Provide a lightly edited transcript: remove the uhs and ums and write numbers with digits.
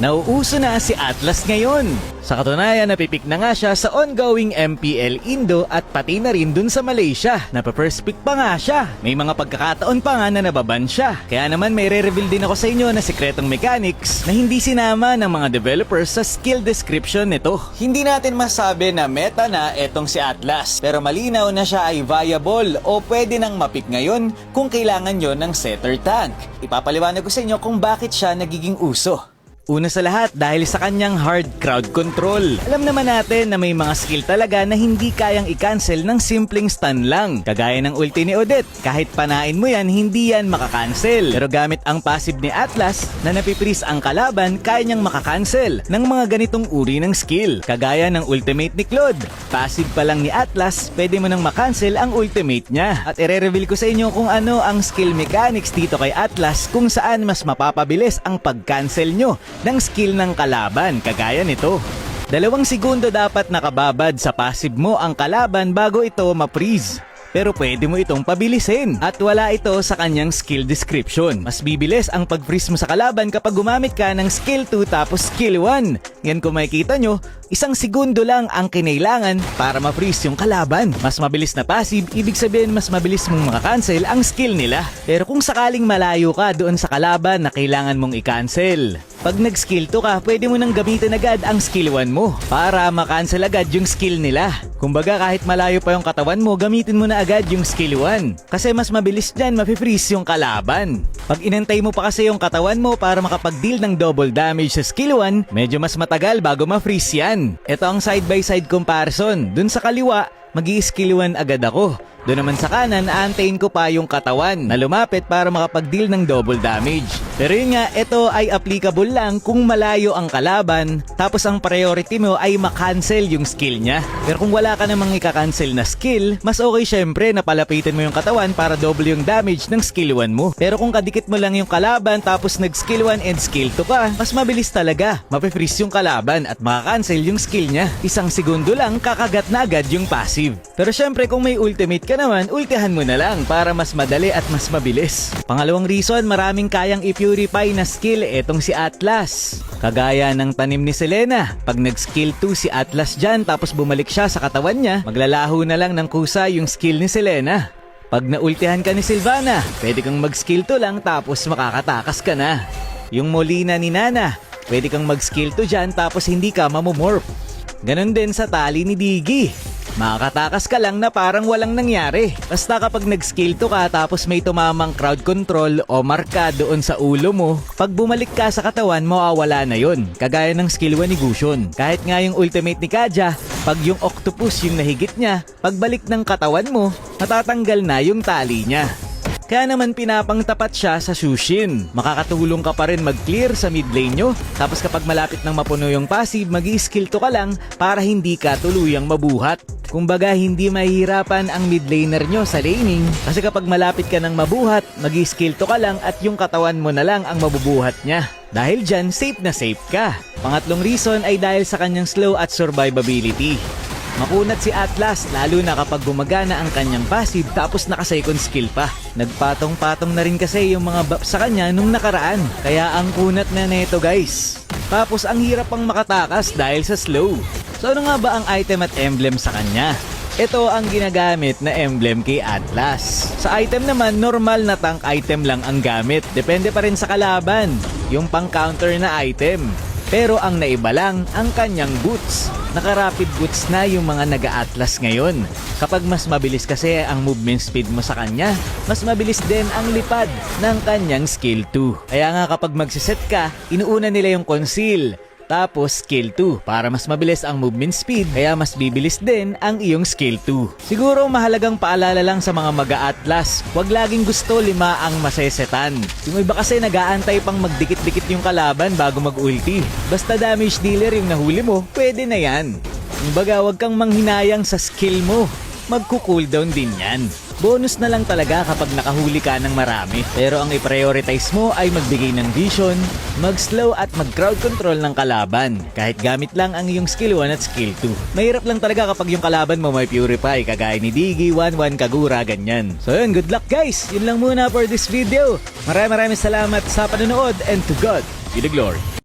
Nauuso na si Atlas ngayon. Sa katunayan, napipik na nga siya sa ongoing MPL Indo at pati na rin dun sa Malaysia. Napa-first pick pa nga siya. May mga pagkakataon pa nga na nababan siya. Kaya naman may re-reveal din ako sa inyo na sikretong mechanics na hindi sinama ng mga developers sa skill description nito. Hindi natin masabi na meta na etong si Atlas, pero malinaw na siya ay viable o pwede nang mapik ngayon kung kailangan nyo ng setter tank. Ipapaliwanag ko sa inyo kung bakit siya nagiging uso. Una sa lahat, dahil sa kanyang hard crowd control. Alam naman natin na may mga skill talaga na hindi kayang i-cancel ng simpleng stun lang. Kagaya ng ulti ni Odette, kahit panain mo yan, hindi yan makakancel. Pero gamit ang passive ni Atlas na napipris ang kalaban, kaya niyang makakancel ng mga ganitong uri ng skill. Kagaya ng ultimate ni Claude. Passive pa lang ni Atlas, pwede mo nang makancel ang ultimate niya. At ire-reveal ko sa inyo kung ano ang skill mechanics dito kay Atlas kung saan mas mapapabilis ang pag-cancel nyo ng skill ng kalaban, kagaya nito. 2 segundo dapat nakababad sa passive mo ang kalaban bago ito ma-freeze. Pero pwede mo itong pabilisin at wala ito sa kanyang skill description. Mas bibilis ang pag-freeze mo sa kalaban kapag gumamit ka ng skill 2 tapos skill 1. Yan kung makikita nyo, 1 segundo lang ang kinailangan para ma-freeze yung kalaban. Mas mabilis na passive, ibig sabihin mas mabilis mong makakancel ang skill nila. Pero kung sakaling malayo ka doon sa kalaban na kailangan mong i-cancel, pag nag-skill 2 ka, pwede mo nang gamitin agad ang skill 1 mo para makancel agad yung skill nila. Kumbaga kahit malayo pa yung katawan mo, gamitin mo na agad yung skill 1. Kasi mas mabilis dyan mapi-freeze yung kalaban. Pag inantay mo pa kasi yung katawan mo para makapag-deal ng double damage sa skill 1, medyo mas matagal bago ma-freeze yan. Ito ang side-by-side comparison. Dun sa kaliwa, mag-i-skill 1 agad ako. Doon naman sa kanan, aantayin ko pa yung katawan na lumapit para makapag-deal ng double damage. Pero yun nga, ito ay applicable lang kung malayo ang kalaban, tapos ang priority mo ay makancel yung skill niya. Pero kung wala ka namang ika-cancel na skill, mas okay syempre na palapitin mo yung katawan para double yung damage ng skill 1 mo. Pero kung kadikit mo lang yung kalaban tapos nag-skill 1 and skill 2 ka, mas mabilis talaga. Mape-freeze yung kalaban at makakancel yung skill niya. 1 segundo lang, kakagat na agad yung passive. Pero syempre kung may ultimate ka naman, ultihan mo na lang para mas madali at mas mabilis. Pangalawang reason, maraming kayang i-purify na skill etong si Atlas. Kagaya ng tanim ni Selena. Pag nag-skill 2 si Atlas dyan tapos bumalik siya sa katawan niya, maglalaho na lang ng kusa yung skill ni Selena. Pag naultihan ka ni Sylvana, pwede kang mag-skill 2 lang tapos makakatakas ka na. Yung Molina ni Nana, pwede kang mag-skill 2 dyan tapos hindi ka mamomorph. Ganon din sa tali ni Diggy. Makakatakas ka lang na parang walang nangyari. Basta kapag nag-skill 2 ka tapos may tumamang crowd control o marka doon sa ulo mo, pag bumalik ka sa katawan mo, mawawala na yun. Kagaya ng skill 1 ni Gusion. Kahit nga yung ultimate ni Kaja, pag yung octopus yung nahigit niya, pagbalik ng katawan mo, natatanggal na yung tali niya. Kaya naman pinapangtapat siya sa Shushin. Makakatulong ka pa rin mag-clear sa mid lane nyo. Tapos kapag malapit ng mapuno yung passive, mag-i-skill 2 ka lang para hindi ka tuluyang mabuhat. Kumbaga hindi mahihirapan ang mid laner nyo sa laning. Kasi kapag malapit ka ng mabuhat, mag-i-skill 2 ka lang at yung katawan mo na lang ang mabubuhat niya. Dahil dyan, safe na safe ka. Pangatlong reason ay dahil sa kanyang slow at survivability. Makunat si Atlas lalo na kapag gumagana ang kanyang passive tapos naka-second skill pa. Nagpatong-patong na rin kasi yung mga buff sa kanya nung nakaraan. Kaya ang kunat na neto guys. Tapos ang hirap pang makatakas dahil sa slow. So ano nga ba ang item at emblem sa kanya? Ito ang ginagamit na emblem kay Atlas. Sa item naman, normal na tank item lang ang gamit. Depende pa rin sa kalaban, yung pang-counter na item. Pero ang naiba lang, ang kanyang boots. Naka-rapid boots na yung mga naga-Atlas ngayon. Kapag mas mabilis kasi ang movement speed mo sa kanya, mas mabilis din ang lipad ng kanyang skill 2. Kaya nga kapag magsiset ka, inuuna nila yung conceal. Tapos skill 2 para mas mabilis ang movement speed, kaya mas bibilis din ang iyong skill 2. Siguro mahalagang paalala lang sa mga mag-a-Atlas, huwag laging gusto 5 ang masesetan. Yung iba kasi nag-aantay pang magdikit-dikit yung kalaban bago mag-ulti. Basta damage dealer yung nahuli mo, pwede na yan. Kumbaga huwag kang manghinayang sa skill mo, magko-cooldown din yan. Bonus na lang talaga kapag nakahuli ka ng marami. Pero ang i-prioritize mo ay magbigay ng vision, mag-slow at mag-crowd control ng kalaban. Kahit gamit lang ang iyong skill 1 at skill 2. Mahirap lang talaga kapag yung kalaban mo may purify, kagaya ni Diggy, 1-1 Kagura, ganyan. So yun, good luck guys! Yun lang muna for this video. Maraming salamat sa panonood and to God be the glory.